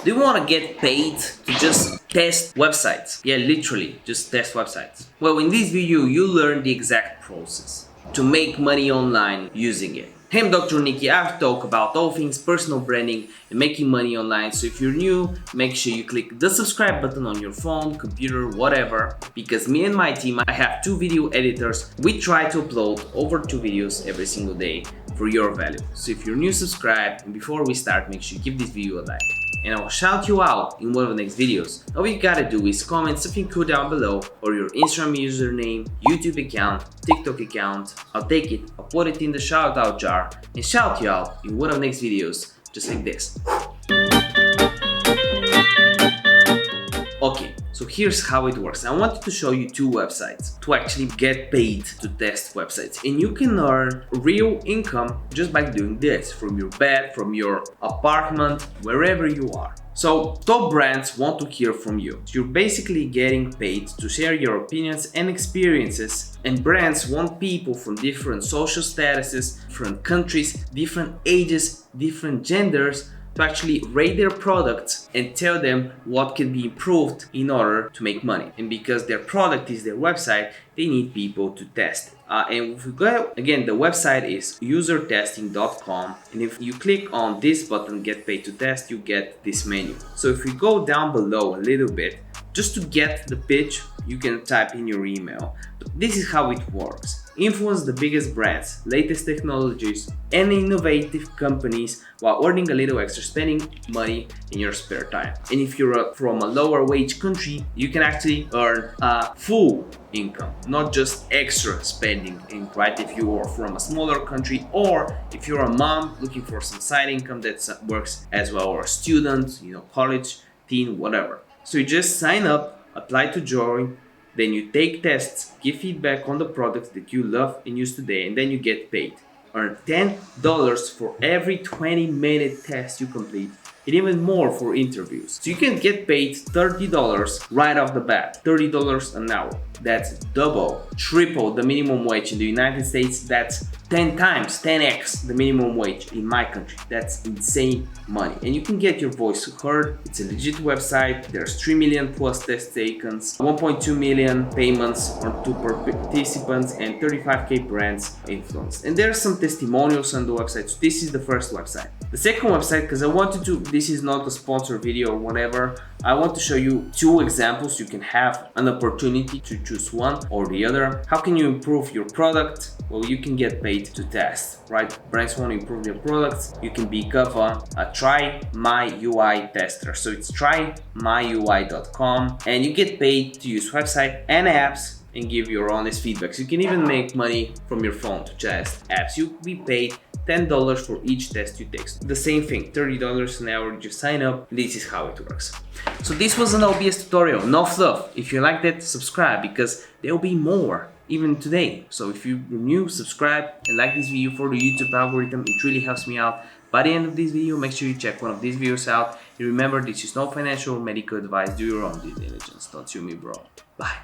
Do you want to get paid to just test websites? Yeah, literally, just test websites. Well, in this video, you'll learn the exact process to make money online using it. Hey, I'm Dr. Niki. I've talked about all things personal branding and making money online. So if you're new, make sure you click the subscribe button on your phone, computer, whatever. Because me and my team, I have 2 video editors. We try to upload over 2 videos every single day for your value. So if you're new, subscribe. And before we start, make sure you give this video a like. And I'll shout you out in one of the next videos. All you gotta do is comment something cool down below, or your Instagram username, YouTube account, TikTok account. I'll take it, I'll put it in the shout out jar and shout you out in one of the next videos, just like this. Okay, so here's how it works. I wanted to show you 2 websites to actually get paid to test websites, and you can earn real income just by doing this from your bed, from your apartment, wherever you are. So top brands want to hear from you. You're basically getting paid to share your opinions and experiences, and brands want people from different social statuses, different countries, different ages, different genders to actually rate their products and tell them what can be improved in order to make money. And because their product is their website, they need people to test it. And if we go again, the website is usertesting.com, and if you click on this button, get paid to test, you get this menu. So if we go down below a little bit, just to get the pitch, you can type in your email. But this is how it works. Influence the biggest brands, latest technologies, and innovative companies while earning a little extra, spending money in your spare time. And if you're from a lower wage country, you can actually earn a full income, not just extra spending, right? If you are from a smaller country, or if you're a mom looking for some side income that works as well, or a student, college, teen, whatever. So you just sign up, apply to join, then you take tests, give feedback on the products that you love and use today, and then you get paid. Earn $10 for every 20-minute test you complete, and even more for interviews. So you can get paid $30 right off the bat, $30 an hour. That's double, triple the minimum wage in the United States. That's 10 times, 10x the minimum wage in my country. That's insane money. And you can get your voice heard. It's a legit website. There's 3 million plus tests taken, 1.2 million payments on 2 participants, and 35k brands influenced. And there's some testimonials on the website. So this is the first website. The second website, because I wanted to, this is not a sponsored video or whatever, I want to show you 2 examples. You can have an opportunity to choose one or the other. How can you improve your product? Well, you can get paid to test, right? Brands want to improve their products. You can become a Try My UI tester. So it's trymyui.com, and you get paid to use website and apps and give your honest feedback. So you can even make money from your phone to test apps. You'll be paid $10 for each test you take. The same thing, $30 an hour, you just sign up. This is how it works. So this was an OBS tutorial, no fluff. If you liked it, subscribe, because there'll be more even today. So if you're new, subscribe and like this video for the YouTube algorithm. It really helps me out. By the end of this video, make sure you check one of these videos out. And remember, this is no financial or medical advice. Do your own due diligence. Don't sue me, bro. Bye.